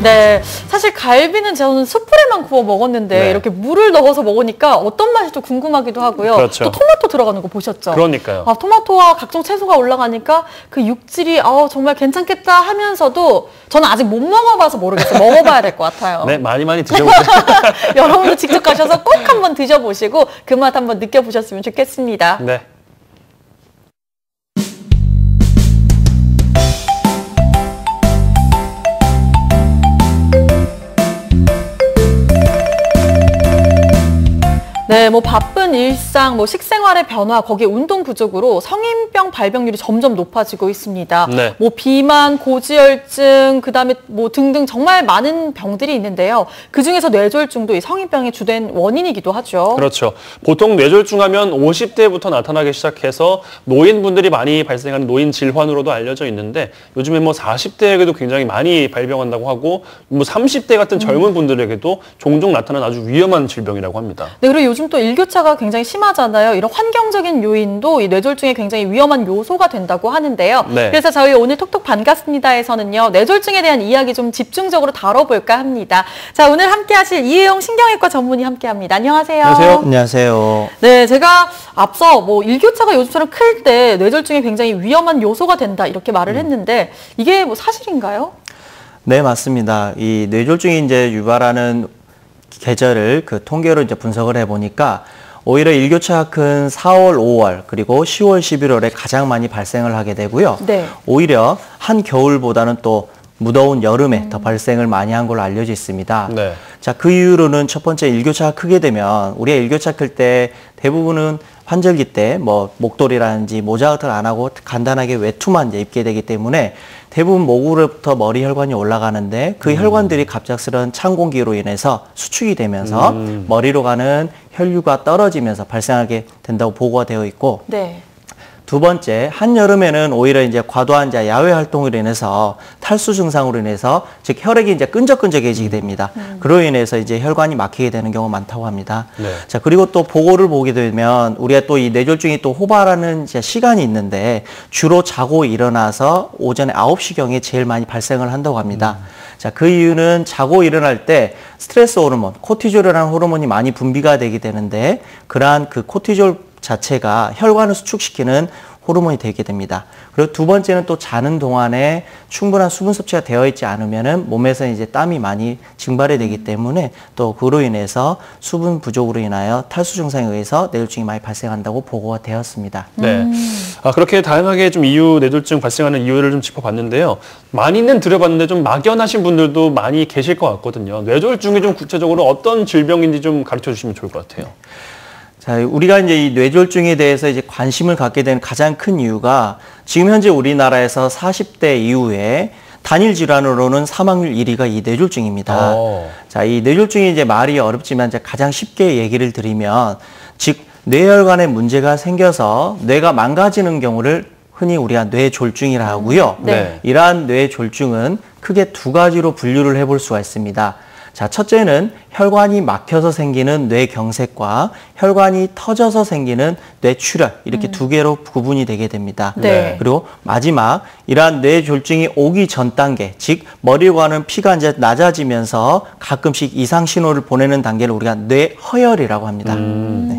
네, 사실 갈비는 저는 숯불에만 구워 먹었는데 네. 이렇게 물을 넣어서 먹으니까 어떤 맛이 좀 궁금하기도 하고요. 그렇죠. 또 토마토 들어가는 거 보셨죠? 그러니까요. 토마토와 각종 채소가 올라가니까 그 육질이 정말 괜찮겠다 하면서도 저는 아직 못 먹어봐서 모르겠어요. 먹어봐야 될 것 같아요. 네, 많이 드셔보세요. 여러분도 직접 가셔서 꼭 한번 드셔보시고 그 맛 한번 느껴보셨으면 좋겠습니다. 네. 네, 바쁜 일상, 식생활의 변화, 거기에 운동 부족으로 성인병 발병률이 점점 높아지고 있습니다. 네. 비만, 고지혈증, 그다음에 등등 정말 많은 병들이 있는데요. 그 중에서 뇌졸중도 이 성인병의 주된 원인이기도 하죠. 그렇죠. 보통 뇌졸중하면 50대부터 나타나기 시작해서 노인분들이 많이 발생하는 노인 질환으로도 알려져 있는데 요즘에 40대에게도 굉장히 많이 발병한다고 하고 30대 같은 젊은 분들에게도 종종 나타나는 아주 위험한 질병이라고 합니다. 네, 그리고 요즘 또 일교차가 굉장히 심하잖아요. 이런 환경적인 요인도 이 뇌졸중에 굉장히 위험한 요소가 된다고 하는데요. 네. 그래서 저희 오늘 톡톡 반갑습니다에서는요. 뇌졸중에 대한 이야기 좀 집중적으로 다뤄볼까 합니다. 자, 오늘 함께 하실 이혜용 신경외과 전문의 함께합니다. 안녕하세요. 안녕하세요. 네, 제가 앞서 일교차가 요즘처럼 클 때 뇌졸중에 굉장히 위험한 요소가 된다 이렇게 말을 했는데 이게 사실인가요? 네, 맞습니다. 이 뇌졸중이 이제 유발하는 계절을 통계로 이제 분석을 해보니까 오히려 일교차가 큰 4월, 5월 그리고 10월, 11월에 가장 많이 발생을 하게 되고요. 네. 오히려 한겨울보다는 또 무더운 여름에 더 발생을 많이 한 걸로 알려져 있습니다. 네. 자, 그 이유로는 첫 번째 일교차가 크게 되면 우리가 일교차 클 때 대부분은 환절기 때 목도리라든지 모자 같은 거 안 하고 간단하게 외투만 이제 입게 되기 때문에 대부분 목으로부터 머리 혈관이 올라가는데 그 혈관들이 갑작스런 찬 공기로 인해서 수축이 되면서 머리로 가는 혈류가 떨어지면서 발생하게 된다고 보고가 되어 있고 네. 두 번째, 한여름에는 오히려 이제 과도한 야외 활동으로 인해서 탈수 증상으로 인해서 즉 혈액이 이제 끈적끈적해지게 됩니다. 그로 인해서 이제 혈관이 막히게 되는 경우가 많다고 합니다. 네. 자, 그리고 또 보고를 보게 되면 우리가 또 이 뇌졸중이 또 호발하는 시간이 있는데 주로 자고 일어나서 오전에 9시경에 제일 많이 발생을 한다고 합니다. 자, 그 이유는 자고 일어날 때 스트레스 호르몬, 코티졸이라는 호르몬이 많이 분비가 되게 되는데 그러한 그 코티졸 자체가 혈관을 수축시키는 호르몬이 되게 됩니다. 그리고 두 번째는 또 자는 동안에 충분한 수분 섭취가 되어 있지 않으면은 몸에서 이제 땀이 많이 증발이 되기 때문에 또 그로 인해서 수분 부족으로 인하여 탈수 증상에 의해서 뇌졸중이 많이 발생한다고 보고가 되었습니다. 네. 그렇게 다양하게 좀 뇌졸중 발생하는 이유를 좀 짚어봤는데요. 많이는 들어봤는데 좀 막연하신 분들도 많이 계실 것 같거든요. 뇌졸중이 좀 구체적으로 어떤 질병인지 좀 가르쳐 주시면 좋을 것 같아요. 자, 우리가 이제 이 뇌졸중에 대해서 이제 관심을 갖게 되는 가장 큰 이유가 지금 현재 우리나라에서 40대 이후에 단일 질환으로는 사망률 1위가 이 뇌졸중입니다. 자, 이 뇌졸중이 이제 말이 어렵지만 이제 가장 쉽게 얘기를 드리면 즉 뇌혈관에 문제가 생겨서 뇌가 망가지는 경우를 흔히 우리가 뇌졸중이라 하고요. 이러한 뇌졸중은 크게 두 가지로 분류를 해볼 수가 있습니다. 자, 첫째는 혈관이 막혀서 생기는 뇌경색과 혈관이 터져서 생기는 뇌출혈 이렇게 두 개로 구분이 되게 됩니다. 그리고 마지막 이러한 뇌졸중이 오기 전 단계, 즉 머리로 가는 피가 이제 낮아지면서 가끔씩 이상 신호를 보내는 단계를 우리가 뇌허혈이라고 합니다.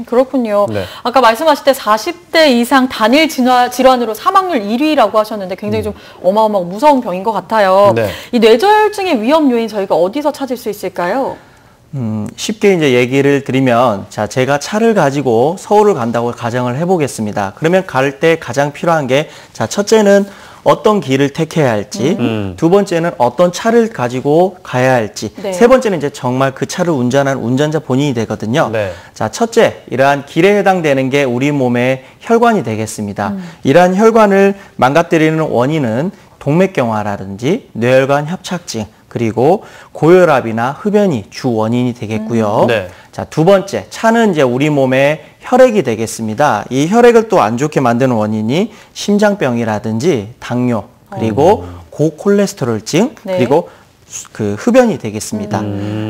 그렇군요. 아까 말씀하실 때 40대 이상 단일 질환으로 사망률 1위라고 하셨는데 굉장히 좀 어마어마하고 무서운 병인 것 같아요. 이 뇌졸중의 위험 요인 저희가 어디서 찾을 수 있을까요? 쉽게 이제 얘기를 드리면, 자, 제가 차를 가지고 서울을 간다고 가정을 해보겠습니다. 그러면 갈 때 가장 필요한 게, 자, 첫째는 어떤 길을 택해야 할지, 두 번째는 어떤 차를 가지고 가야 할지, 세 번째는 이제 정말 그 차를 운전하는 운전자 본인이 되거든요. 자, 첫째, 이러한 길에 해당되는 게 우리 몸의 혈관이 되겠습니다. 이러한 혈관을 망가뜨리는 원인은 동맥경화라든지 뇌혈관 협착증, 그리고 고혈압이나 흡연이 주 원인이 되겠고요. 자, 두 번째, 차는 이제 우리 몸의 혈액이 되겠습니다. 이 혈액을 또 안 좋게 만드는 원인이 심장병이라든지 당뇨, 그리고 고콜레스테롤증, 그리고 그 흡연이 되겠습니다.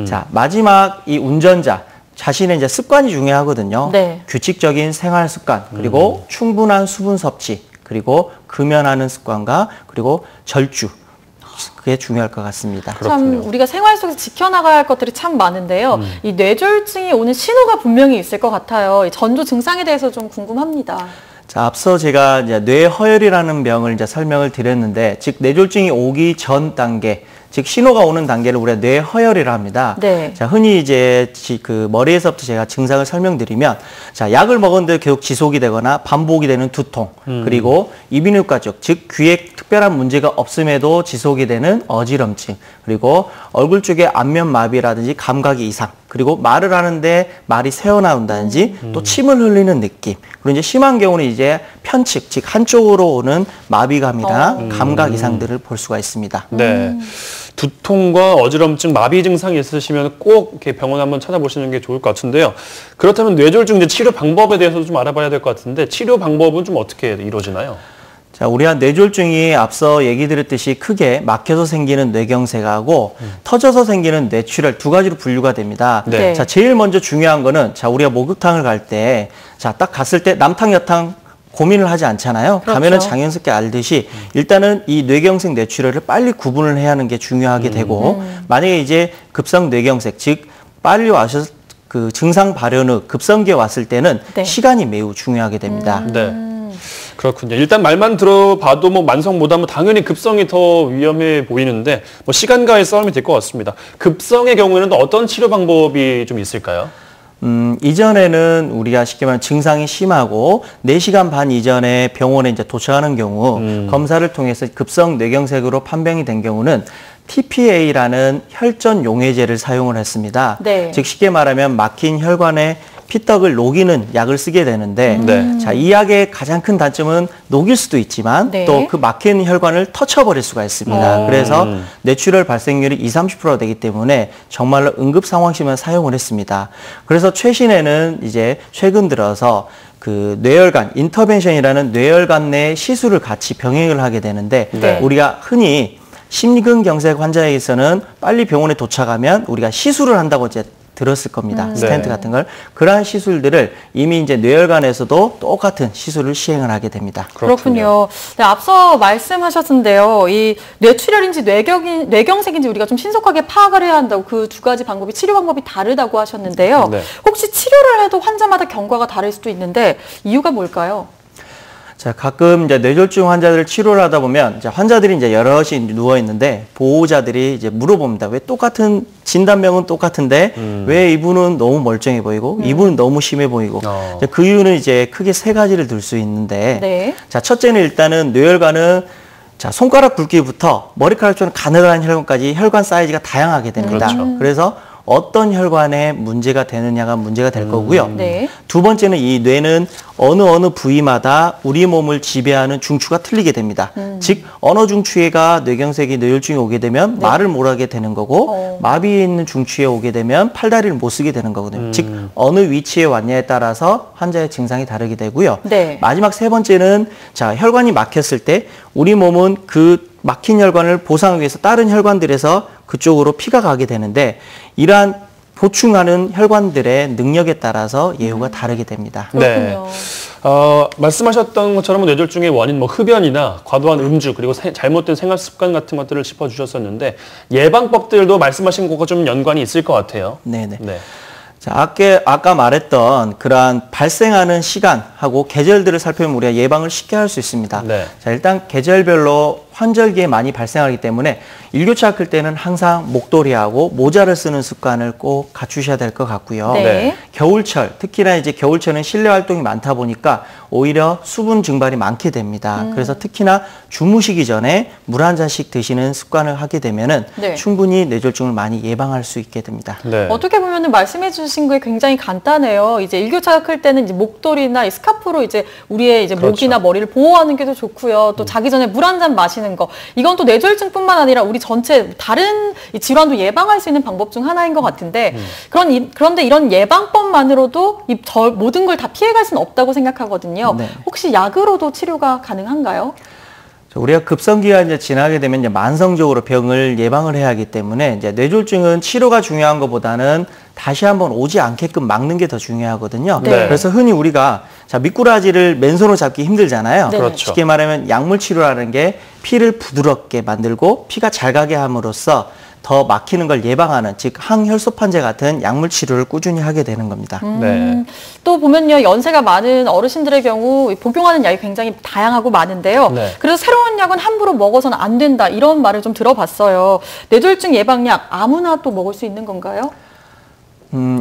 자, 마지막 이 운전자. 자신의 이제 습관이 중요하거든요. 규칙적인 생활 습관, 그리고 충분한 수분 섭취, 그리고 금연하는 습관과 그리고 절주. 그게 중요할 것 같습니다. 참 우리가 생활 속에서 지켜나가야 할 것들이 참 많은데요. 이 뇌졸중이 오는 신호가 분명히 있을 것 같아요. 이 전조 증상에 대해서 좀 궁금합니다. 자, 앞서 제가 이제 뇌허혈이라는 병을 이제 설명을 드렸는데, 즉 뇌졸중이 오기 전 단계, 즉 신호가 오는 단계를 우리가 뇌허혈이라 합니다. 자, 흔히 이제 그 머리에서부터 제가 증상을 설명드리면, 자, 약을 먹었는데 계속 지속이 되거나 반복이 되는 두통, 그리고 이비인후과 쪽, 즉 귀에 특별한 문제가 없음에도 지속이 되는 어지럼증, 그리고 얼굴 쪽에 안면 마비라든지 감각이 이상, 그리고 말을 하는데 말이 새어나온다든지 또 침을 흘리는 느낌, 그리고 이제 심한 경우는 이제 편측, 즉 한쪽으로 오는 마비감이나 감각 이상들을 볼 수가 있습니다. 두통과 어지럼증, 마비 증상이 있으시면 꼭 이렇게 병원 한번 찾아보시는 게 좋을 것 같은데요. 그렇다면 뇌졸중 이제 치료 방법에 대해서도 좀 알아봐야 될 것 같은데, 치료 방법은 좀 어떻게 이루어지나요? 자, 우리가 뇌졸중이 앞서 얘기 드렸듯이 크게 막혀서 생기는 뇌경색하고 터져서 생기는 뇌출혈 두 가지로 분류가 됩니다. 자, 제일 먼저 중요한 거는, 자, 우리가 목욕탕을 갈 때, 자, 딱 갔을 때 남탕, 여탕 고민을 하지 않잖아요. 가면은 당연스럽게 알듯이 일단은 이 뇌경색, 뇌출혈을 빨리 구분을 해야 하는 게 중요하게 되고, 만약에 이제 급성 뇌경색, 즉 빨리 와서 그 증상 발현 후 급성기에 왔을 때는 시간이 매우 중요하게 됩니다. 그렇군요. 일단 말만 들어봐도 뭐 만성보다는 당연히 급성이 더 위험해 보이는데, 뭐 시간과의 싸움이 될 것 같습니다. 급성의 경우에는 또 어떤 치료 방법이 좀 있을까요? 이전에는 우리가 쉽게 말하면 증상이 심하고 4시간 반 이전에 병원에 이제 도착하는 경우 검사를 통해서 급성 뇌경색으로 판명이 된 경우는 TPA라는 혈전 용해제를 사용을 했습니다. 즉 쉽게 말하면 막힌 혈관에 피떡을 녹이는 약을 쓰게 되는데, 자, 이 약의 가장 큰 단점은 녹일 수도 있지만 또 그 막힌 혈관을 터쳐버릴 수가 있습니다. 그래서 뇌출혈 발생률이 20~30%가 되기 때문에 정말로 응급 상황시만 사용을 했습니다. 그래서 최신에는 이제 최근 들어서 그 뇌혈관, 인터벤션이라는 뇌혈관 내 시술을 같이 병행을 하게 되는데, 우리가 흔히 심근경색 환자에게서는 빨리 병원에 도착하면 우리가 시술을 한다고 이제 들었을 겁니다. 스텐트 같은 걸. 그러한 시술들을 이미 이제 뇌혈관에서도 똑같은 시술을 시행을 하게 됩니다. 그렇군요. 네, 앞서 말씀하셨는데요. 이 뇌출혈인지 뇌경색인지 우리가 좀 신속하게 파악을 해야 한다고, 그 두 가지 방법이, 치료 방법이 다르다고 하셨는데요. 혹시 치료를 해도 환자마다 경과가 다를 수도 있는데 이유가 뭘까요? 자, 가끔 이제 뇌졸중 환자들을 치료를 하다 보면 이제 환자들이 이제 여럿이 누워 있는데 보호자들이 이제 물어봅니다. 왜 똑같은 진단명은 똑같은데 왜 이분은 너무 멀쩡해 보이고 이분은 너무 심해 보이고 그 이유는 이제 크게 세 가지를 들 수 있는데 네. 자, 첫째는 일단은 뇌혈관은 자, 손가락 굵기부터 머리카락처럼 가느다란 혈관까지 혈관 사이즈가 다양하게 됩니다. 그렇죠. 그래서 어떤 혈관에 문제가 되느냐가 문제가 될 거고요. 네. 두 번째는 이 뇌는 어느 부위마다 우리 몸을 지배하는 중추가 틀리게 됩니다. 즉 어느 중추에가 뇌경색이 뇌졸중이 오게 되면 말을 못하게 되는 거고 마비에 있는 중추에 오게 되면 팔다리를 못 쓰게 되는 거거든요. 즉 어느 위치에 왔냐에 따라서 환자의 증상이 다르게 되고요. 네. 마지막 세 번째는 자, 혈관이 막혔을 때 우리 몸은 그 막힌 혈관을 보상하기 위해서 다른 혈관들에서 그쪽으로 피가 가게 되는데 이러한 보충하는 혈관들의 능력에 따라서 예후가 다르게 됩니다. 네. 말씀하셨던 것처럼 뇌졸중의 원인, 뭐 흡연이나 과도한 음주 그리고 잘못된 생활 습관 같은 것들을 짚어주셨었는데 예방법들도 말씀하신 것과 좀 연관이 있을 것 같아요. 네네. 네. 자, 아까 말했던 그러한 발생하는 시간하고 계절들을 살펴보면 우리가 예방을 쉽게 할 수 있습니다. 네. 자, 일단 계절별로 환절기에 많이 발생하기 때문에 일교차 클 때는 항상 목도리하고 모자를 쓰는 습관을 꼭 갖추셔야 될 것 같고요. 네. 겨울철, 특히나 이제 겨울철은 실내 활동이 많다 보니까 오히려 수분 증발이 많게 됩니다. 그래서 특히나 주무시기 전에 물 한 잔씩 드시는 습관을 하게 되면은 네. 충분히 뇌졸중을 많이 예방할 수 있게 됩니다. 네. 어떻게 보면은 말씀해 주신 게 굉장히 간단해요. 이제 일교차가 클 때는 이제 목도리나 이 스카프로 이제 우리의 이제 목이나 머리를 보호하는 게 더 좋고요. 또 자기 전에 물 한 잔 마시는 거. 이건 또 뇌졸중뿐만 아니라 우리 전체 다른 이 질환도 예방할 수 있는 방법 중 하나인 것 같은데 그런데 이런 예방법만으로도 모든 걸 다 피해갈 수는 없다고 생각하거든요. 네. 혹시 약으로도 치료가 가능한가요? 우리가 급성기가 이제 지나게 되면 이제 만성적으로 병을 예방을 해야 하기 때문에 이제 뇌졸중은 치료가 중요한 것보다는 다시 한번 오지 않게끔 막는 게 더 중요하거든요. 네. 그래서 흔히 우리가 자, 미꾸라지를 맨손으로 잡기 힘들잖아요. 네. 그렇죠. 쉽게 말하면 약물 치료라는 게 피를 부드럽게 만들고 피가 잘 가게 함으로써 더 막히는 걸 예방하는 즉 항혈소판제 같은 약물 치료를 꾸준히 하게 되는 겁니다. 네. 또 보면요, 연세가 많은 어르신들의 경우 복용하는 약이 굉장히 다양하고 많은데요. 네. 그래서 새로운 약은 함부로 먹어서는 안 된다 이런 말을 좀 들어봤어요. 뇌졸중 예방약 아무나 또 먹을 수 있는 건가요?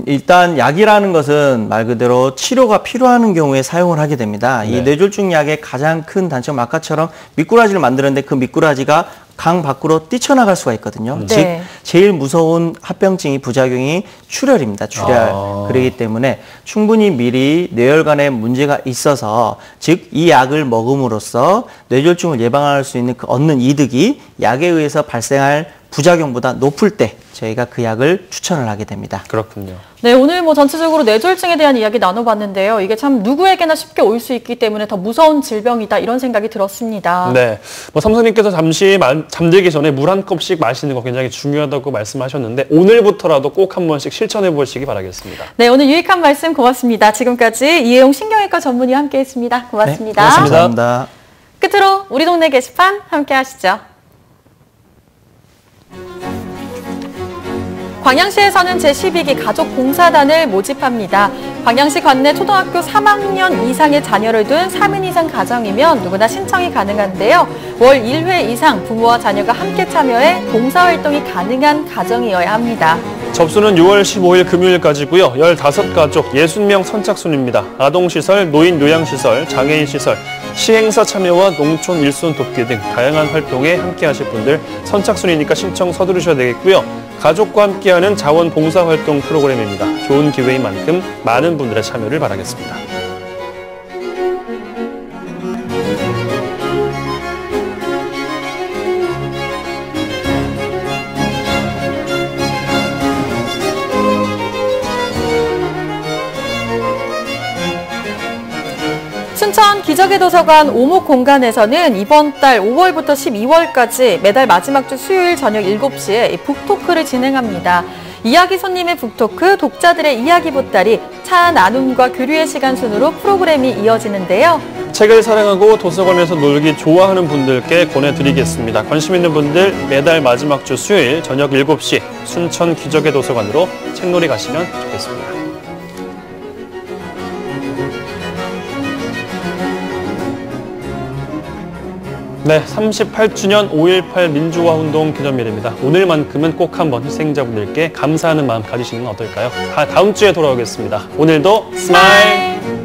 일단 약이라는 것은 말 그대로 치료가 필요한 경우에 사용을 하게 됩니다. 네. 이 뇌졸중 약의 가장 큰 단점 아까처럼 미꾸라지를 만드는데 그 미꾸라지가 강 밖으로 뛰쳐나갈 수가 있거든요. 네. 즉 제일 무서운 합병증이 부작용이 출혈입니다. 출혈. 그렇기 때문에 충분히 미리 뇌혈관에 문제가 있어서 즉 이 약을 먹음으로써 뇌졸중을 예방할 수 있는 그 얻는 이득이 약에 의해서 발생할 부작용보다 높을 때 저희가 그 약을 추천을 하게 됩니다. 그렇군요. 네, 오늘 뭐 전체적으로 뇌졸중에 대한 이야기 나눠봤는데요. 이게 참 누구에게나 쉽게 올 수 있기 때문에 더 무서운 질병이다 이런 생각이 들었습니다. 네, 삼선님께서 잠시 잠들기 전에 물 한 컵씩 마시는 거 굉장히 중요하다고 말씀하셨는데 오늘부터라도 꼭 한 번씩 실천해 보시기 바라겠습니다. 네, 오늘 유익한 말씀 고맙습니다. 지금까지 이혜용 신경외과 전문의와 함께했습니다. 고맙습니다. 네, 고맙습니다. 감사합니다. 끝으로 우리 동네 게시판 함께 하시죠. 광양시에서는 제12기 가족봉사단을 모집합니다. 광양시 관내 초등학교 3학년 이상의 자녀를 둔 3인 이상 가정이면 누구나 신청이 가능한데요. 월 1회 이상 부모와 자녀가 함께 참여해 봉사활동이 가능한 가정이어야 합니다. 접수는 6월 15일 금요일까지고요. 15가족 60명 선착순입니다. 아동시설, 노인 요양시설, 장애인시설, 시행사 참여와 농촌 일손 돕기 등 다양한 활동에 함께하실 분들 선착순이니까 신청 서두르셔야 되겠고요. 가족과 함께하는 자원봉사활동 프로그램입니다. 좋은 기회인 만큼 많은 분들의 참여를 바라겠습니다. 춘천 기적의 도서관 오목 공간에서는 이번 달 5월부터 12월까지 매달 마지막 주 수요일 저녁 7시에 북토크를 진행합니다. 이야기 손님의 북토크, 독자들의 이야기 보따리, 차 나눔과 교류의 시간 순으로 프로그램이 이어지는데요. 책을 사랑하고 도서관에서 놀기 좋아하는 분들께 권해드리겠습니다. 관심 있는 분들 매달 마지막 주 수요일 저녁 7시 순천 기적의 도서관으로 책놀이 가시면 좋겠습니다. 네, 38주년 5.18 민주화운동 기념일입니다. 오늘만큼은 꼭 한번 희생자분들께 감사하는 마음 가지시는 건 어떨까요? 다음 주에 돌아오겠습니다. 오늘도 스마일!